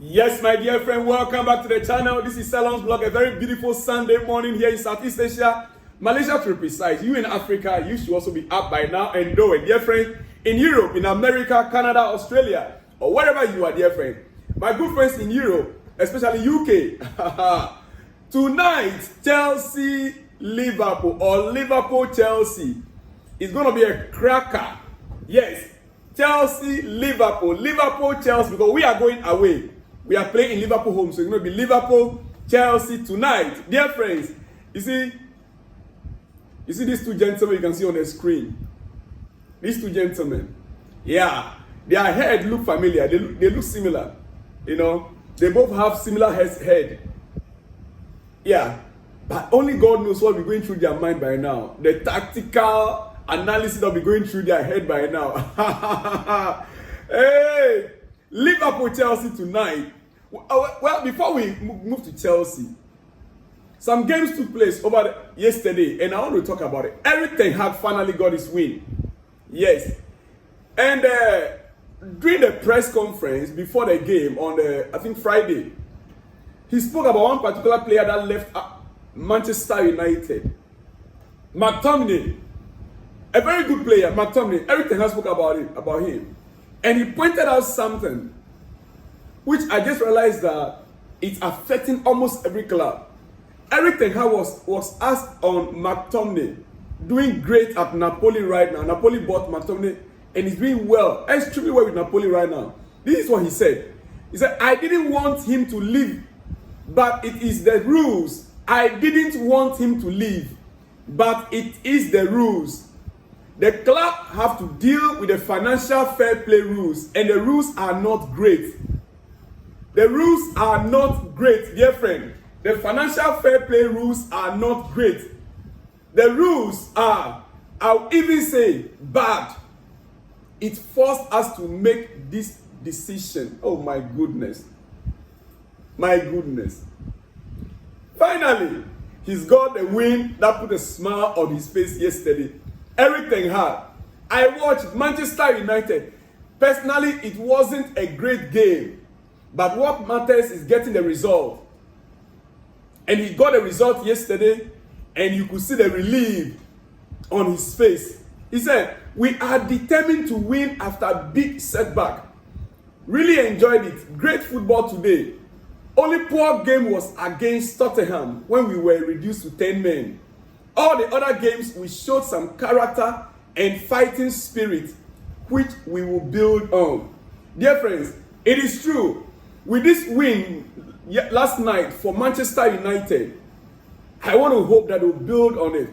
Yes, my dear friend, welcome back to the channel. This is Salon's Blog, a very beautiful Sunday morning here in Southeast Asia, Malaysia to be precise. You in Africa, you should also be up by now and know it. Dear friend, in Europe, in America, Canada, Australia, or wherever you are, dear friend. My good friends in Europe, especially UK, tonight, Chelsea, Liverpool, or Liverpool, Chelsea, is going to be a cracker. Yes, Chelsea, Liverpool, Chelsea, because we are going away. We are playing in Liverpool home, so it's going to be Liverpool, Chelsea tonight. Dear friends, you see these two gentlemen you can see on the screen. These two gentlemen, yeah, their head look familiar. They look similar. You know, they both have similar head. Yeah, but only God knows what will be going through their mind by now. The tactical analysis that will be going through their head by now. Hey, Liverpool, Chelsea tonight. Well, before we move to Chelsea, some games took place over yesterday, and I want to talk about it. Everything had finally got his win. Yes, and during the press conference before the game on I think Friday, he spoke about one particular player that left Manchester United, McTominay. A very good player, McTominay. Everything has spoke about him. And he pointed out something, which I just realized that it's affecting almost every club. Everything was asked on McTominay, doing great at Napoli right now. Napoli bought McTominay, and he's doing well, extremely well with Napoli right now. This is what he said. He said, I didn't want him to leave, but it is the rules. I didn't want him to leave, but it is the rules. The club have to deal with the financial fair play rules, and the rules are not great. The rules are not great, dear friend. The financial fair play rules are not great. The rules are, I'll even say, bad. It forced us to make this decision. Oh my goodness. My goodness. Finally, he's got the win that put a smile on his face yesterday. Everything hard. I watched Manchester United. Personally, it wasn't a great game. But what matters is getting the result. And he got a result yesterday, and you could see the relief on his face. He said, we are determined to win after a big setback. Really enjoyed it. Great football today. Only poor game was against Tottenham when we were reduced to 10 men. All the other games, we showed some character and fighting spirit, which we will build on. Dear friends, it is true. With this win last night for Manchester United, I want to hope that we'll build on it.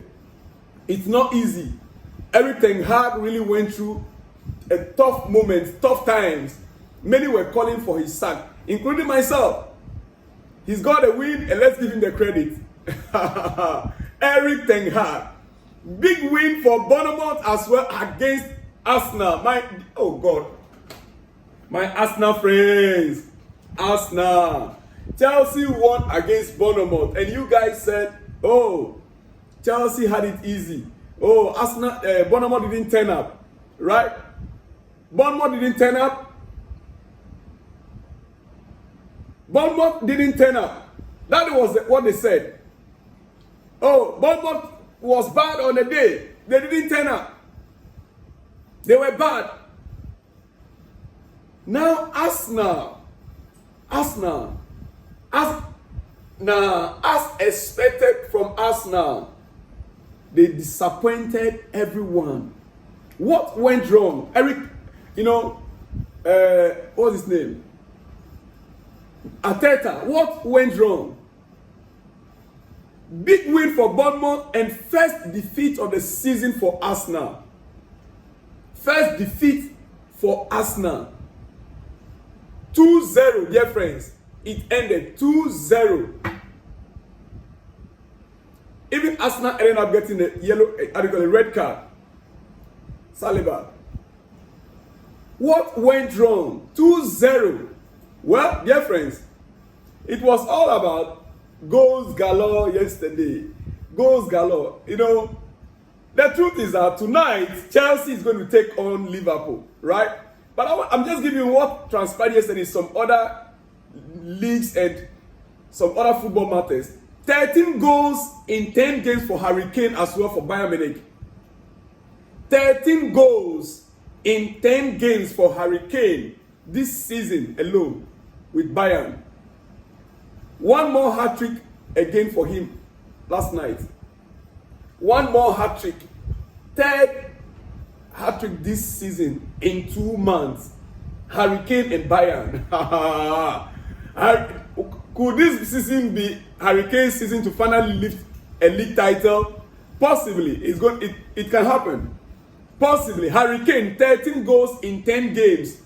It's not easy. Everything hard really went through a tough moment, tough times. Many were calling for his sack, including myself. He's got a win, and let's give him the credit. Everything hard. Big win for Bournemouth as well against Arsenal. My Arsenal friends. Arsenal. Chelsea won against Bournemouth, and you guys said, oh, Chelsea had it easy. Oh, Arsenal, Bournemouth didn't turn up, right? Bournemouth didn't turn up. Bournemouth didn't turn up. That was what they said. Oh, Bournemouth was bad on the day. They didn't turn up. They were bad. Now Arsenal, as expected from Arsenal, they disappointed everyone. What went wrong? What's his name? Arteta. What went wrong? Big win for Bournemouth and first defeat of the season for Arsenal. First defeat for Arsenal. 2-0, dear friends. It ended 2-0. Even Arsenal ended up getting the red card. Saliba. What went wrong? 2-0. Well, dear friends, it was all about goals galore yesterday. Goals galore. You know, the truth is that tonight, Chelsea is going to take on Liverpool, right? But I'm just giving you what transpired yesterday, some other leagues and some other football matters. 13 goals in 10 games for Harry Kane as well for Bayern Munich. 13 goals in 10 games for Harry Kane this season alone with Bayern. One more hat-trick again for him last night. One more hat-trick. Third hat-trick this season in 2 months. Harry Kane and Bayern. Could this season be Harry Kane's season to finally lift a league title? Possibly. It can happen. Possibly. Harry Kane, 13 goals in 10 games.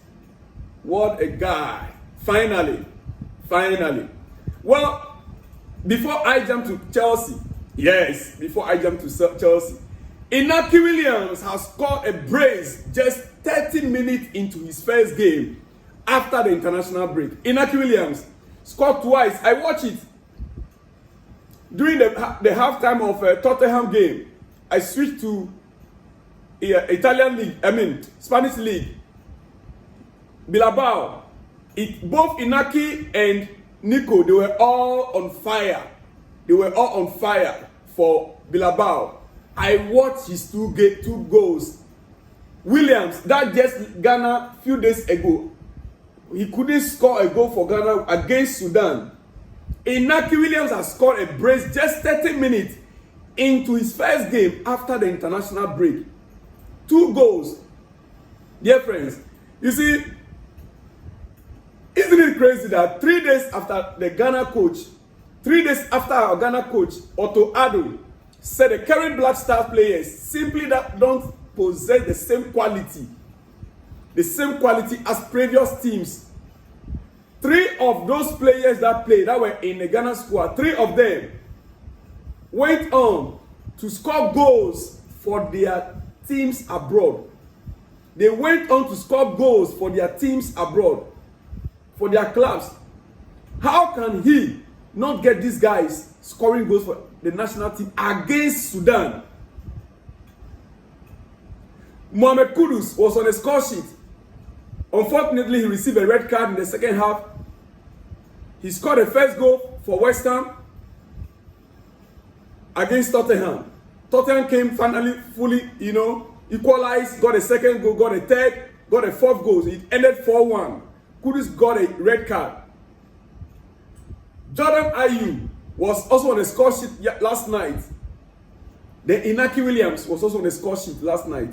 What a guy. Finally. Well, before I jump to Chelsea, Inaki Williams has scored a brace just 30 minutes into his first game after the international break. Inaki Williams scored twice. I watched it during the halftime of Tottenham game. I switched to Spanish league. Bilbao. Both Inaki and Nico, they were all on fire. For Bilbao. I watched his two goals. Williams, that just Ghana few days ago, he couldn't score a goal for Ghana against Sudan. Inaki Williams has scored a brace just 30 minutes into his first game after the international break. 2 goals. Dear friends, you see, isn't it crazy that 3 days after our Ghana coach, Otto Addo, said the current Black Star players simply that don't possess the same quality as previous teams. 3 of those players that were in the Ghana squad, 3 of them went on to score goals for their teams abroad. They went on to score goals for their teams abroad, for their clubs. How can he not get these guys scoring goals for the national team against Sudan? Mohamed Kudus was on a score sheet. Unfortunately, he received a red card in the second half. He scored the first goal for West Ham against Tottenham. Tottenham came finally fully, equalized, got a second goal, got a third, got a fourth goal. It ended 4-1. Kudus got a red card. Jordan Ayew was also on the score sheet last night. Then Inaki Williams was also on the score sheet last night.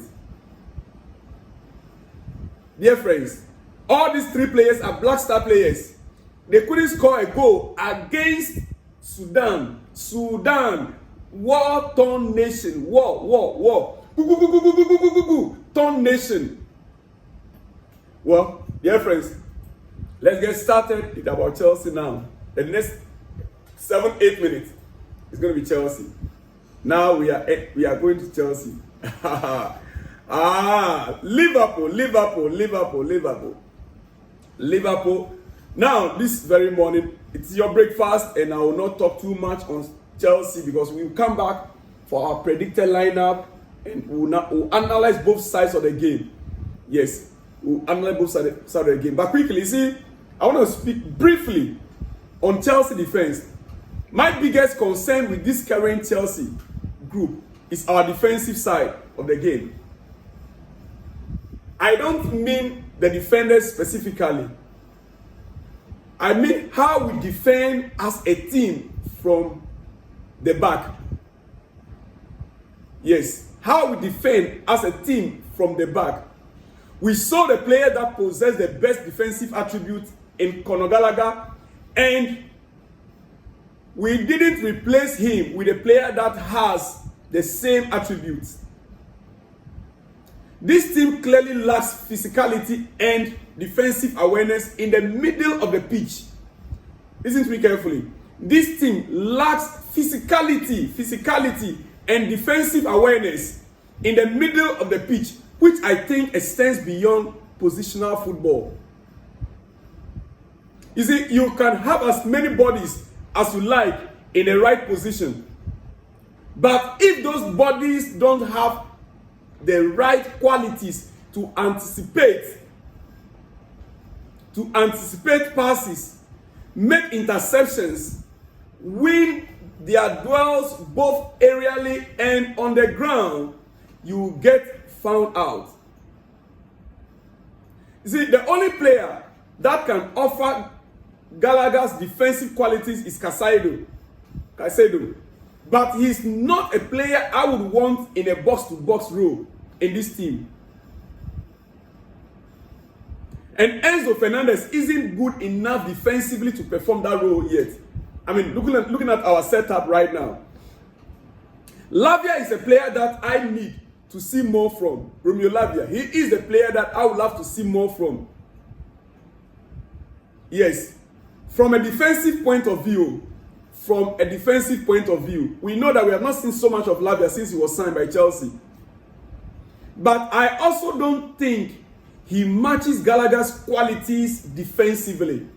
Dear friends, all these 3 players are Black Star players. They couldn't score a goal against Sudan. War-torn nation. War. Torn nation. Well, dear friends, let's get started. It's about Chelsea now. The next 7-8 minutes is going to be Chelsea. Now we are going to Chelsea. Liverpool. Now, this very morning, it's your breakfast, and I will not talk too much on Chelsea because we will come back for our predicted lineup and we'll analyze both sides of the game. Yes, we'll analyze both sides of the game. But quickly, see, I want to speak briefly on Chelsea defense. My biggest concern with this current Chelsea group is our defensive side of the game. I don't mean the defenders specifically. I mean how we defend as a team from the back. Yes, how we defend as a team from the back. We saw the player that possessed the best defensive attributes in Conor Gallagher, and we didn't replace him with a player that has the same attributes. This team clearly lacks physicality and defensive awareness in the middle of the pitch. Listen to me carefully. This team lacks physicality and defensive awareness in the middle of the pitch, which I think extends beyond positional football. You see, you can have as many bodies as you like in the right position, but if those bodies don't have the right qualities to anticipate passes, make interceptions, win their duels both aerially and on the ground, you get found out. You see, the only player that can offer Gallagher's defensive qualities is Caicedo. But he's not a player I would want in a box-to-box role in this team. And Enzo Fernandez isn't good enough defensively to perform that role yet. I mean, looking at our setup right now. Lavia is a player that I need to see more from. Romeo Lavia. He is a player that I would love to see more from. Yes. From a defensive point of view, we know that we have not seen so much of Lavia since he was signed by Chelsea. But I also don't think he matches Gallagher's qualities defensively.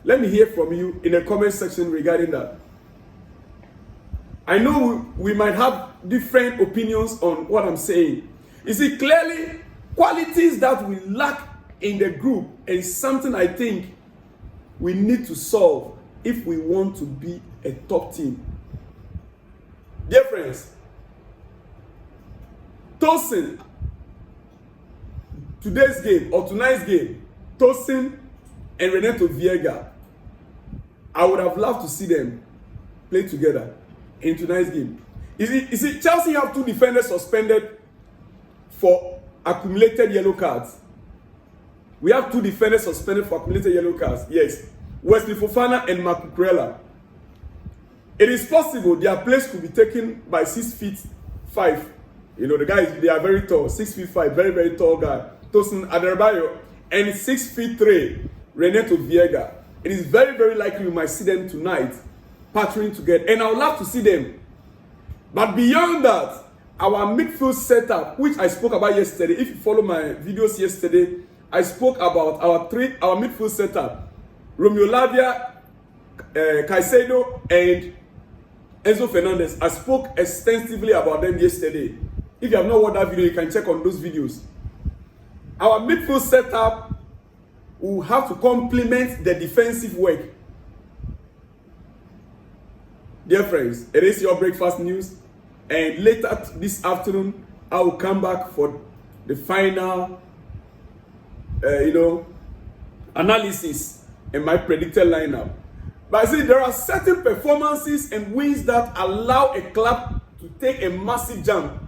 Let me hear from you in the comment section regarding that. I know we might have different opinions on what I'm saying. You see, clearly, qualities that we lack in the group is something I think we need to solve if we want to be a top team. Dear friends, Tosin, today's game or tonight's game, Tosin and Renato Veiga, I would have loved to see them play together in tonight's game. You see, Chelsea have 2 defenders suspended for accumulated yellow cards. We have 2 defenders suspended for accumulated yellow cards. Yes. Wesley Fofana and Marco Kurela. It is possible their place could be taken by 6'5". You know, the guys, they are very tall. 6'5", very, very tall guy. Tosin Adebayo. And 6'3", Renato Veiga. It is very, very likely we might see them tonight partnering together. And I would love to see them. But beyond that, our midfield setup, which I spoke about yesterday, if you follow my videos yesterday, I spoke about our midfield setup. Romeo Lavia, Caicedo, and Enzo Fernandez. I spoke extensively about them yesterday. If you have not watched that video, you can check on those videos. Our midfield setup will have to complement the defensive work. Dear friends, it is your breakfast news. And later this afternoon, I will come back for the final, analysis and my predicted lineup. But see, there are certain performances and wins that allow a club to take a massive jump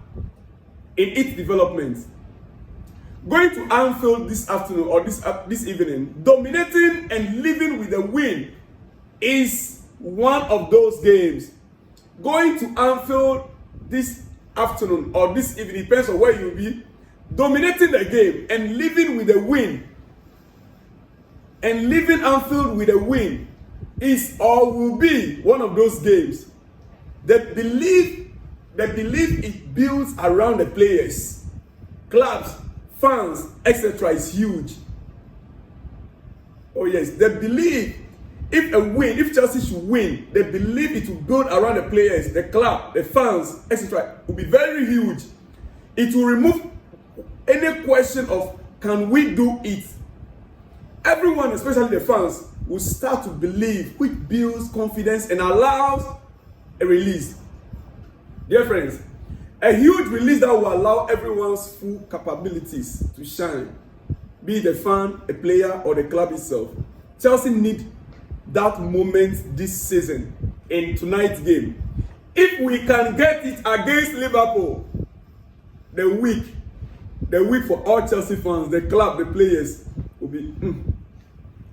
in its development. Going to Anfield this afternoon or this evening, dominating and living with a win is one of those games. Going to Anfield this afternoon or this evening, depends on where you'll be, dominating the game and living with a win, and leaving Anfield with a win is or will be one of those games. The belief it builds around the players, clubs, fans, etc. is huge. Oh yes, the belief, if Chelsea should win, the belief it will build around the players, the club, the fans, etc. will be very huge. It will remove any question of can we do it. Everyone, especially the fans, will start to believe, which builds confidence and allows a release. Dear friends, a huge release that will allow everyone's full capabilities to shine, be it the fan, a player, or the club itself. Chelsea need that moment this season in tonight's game. If we can get it against Liverpool, the week for all Chelsea fans, the club, the players will be.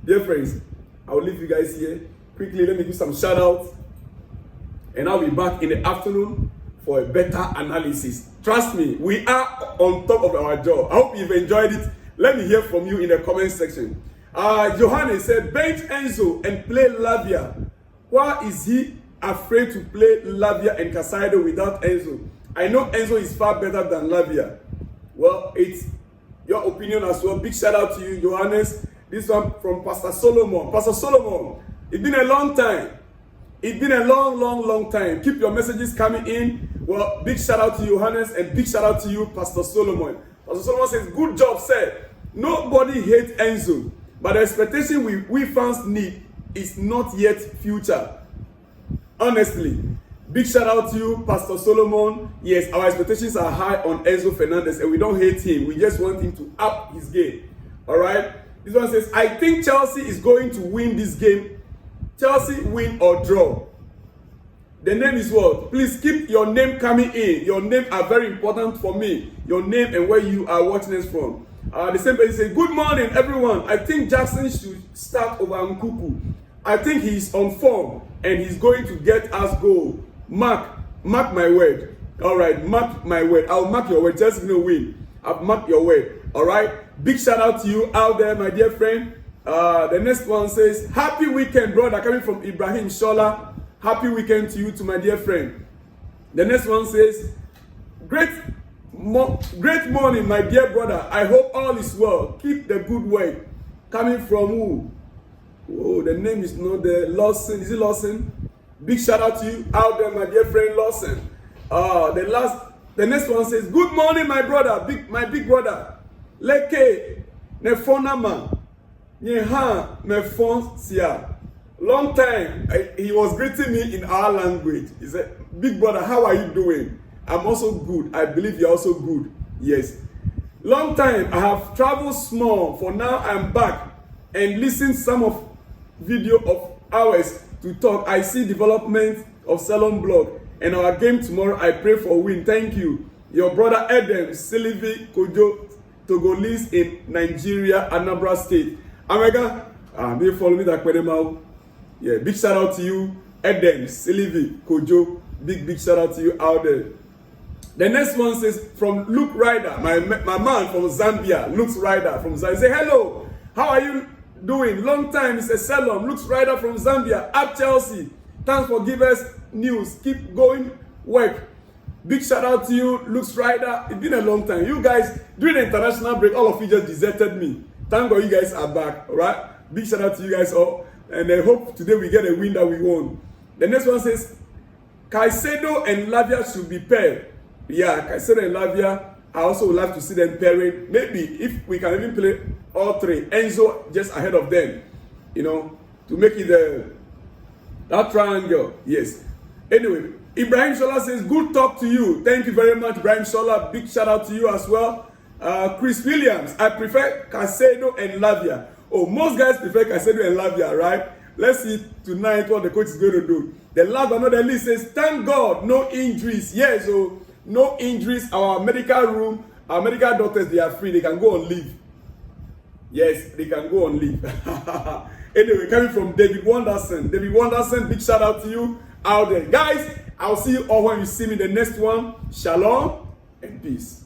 Dear friends, I will leave you guys here. Quickly, let me do some shout outs. And I'll be back in the afternoon for a better analysis. Trust me, we are on top of our job. I hope you've enjoyed it. Let me hear from you in the comment section. Johannes said, bench Enzo and play Lavia. Why is he afraid to play Lavia and Caicedo without Enzo? I know Enzo is far better than Lavia. Well, it's your opinion as well. Big shout out to you, Johannes. This one from Pastor Solomon. Pastor Solomon, it's been a long time. It's been a long time. Keep your messages coming in. Well, big shout out to you, Johannes, and big shout out to you, Pastor Solomon. Pastor Solomon says, good job, sir. Nobody hates Enzo. But the expectation we fans need is not yet future. Honestly. Big shout out to you, Pastor Solomon. Yes, our expectations are high on Enzo Fernandez, and we don't hate him. We just want him to up his game. All right? This one says, I think Chelsea is going to win this game. Chelsea win or draw. The name is what? Please keep your name coming in. Your name are very important for me. Your name and where you are watching us from. The same person says, good morning, everyone. I think Jackson should start over Nkuku. I think he's on form, and he's going to get us goal. Mark my word. All right, mark my word. I'll mark your word. Just win. I've marked your word. All right. Big shout out to you out there, my dear friend. The next one says, happy weekend, brother. Coming from Ibrahim Shola. Happy weekend to you, to my dear friend. The next one says, great morning, my dear brother. I hope all is well. Keep the good work. Coming from who? Oh, the name is not there. Lawson. Is it Lawson? Big shout out to you out there, my dear friend Lawson. The next one says, good morning, my brother, my big brother. Leke nefonama nyeha mefonsia. Long time he was greeting me in our language. He said, big brother, how are you doing? I'm also good. I believe you're also good. Yes. Long time. I have traveled small. For now, I'm back and listen some of video of ours to talk. I see development of Salon blog and our game tomorrow. I pray for win. Thank you. Your brother Adam Sylvie Kojo, Togolese in Nigeria, Anambra State. America, they follow me that Kwenemau. Yeah, big shout out to you, Adam Sylvie Kojo. Big shout out to you out there. The next one says from Luke Ryder, my man from Zambia, Luke Ryder from Zambia. Say hello. How are you doing? Long time, Mr. Salom. Luke Ryder from Zambia, up Chelsea. Thanks for giving us news. Keep going, work. Big shout out to you, Luke Ryder. It's been a long time. You guys, during the international break, all of you just deserted me. Thank God you guys are back. All right. Big shout out to you guys all, and I hope today we get a win that we won. The next one says, Caicedo and Lavia should be paired. Yeah, Caicedo and Lavia, I also would like to see them pairing. Maybe if we can even play all three. Enzo just ahead of them, you know, to make it that triangle. Yes. Anyway, Ibrahim Shola says, good talk to you. Thank you very much, Ibrahim Shola. Big shout out to you as well. Chris Williams, I prefer Caicedo and Lavia. Oh, most guys prefer Caicedo and Lavia, right? Let's see tonight what the coach is going to do. The last but not the least says, thank God, no injuries. Yes, so no injuries. Our medical room, our medical doctors, they are free. They can go on leave. Yes, they can go on leave. Anyway, coming from David Wonderson. David Wonderson, big shout out to you out there. Guys, I'll see you all when you see me in the next one. Shalom and peace.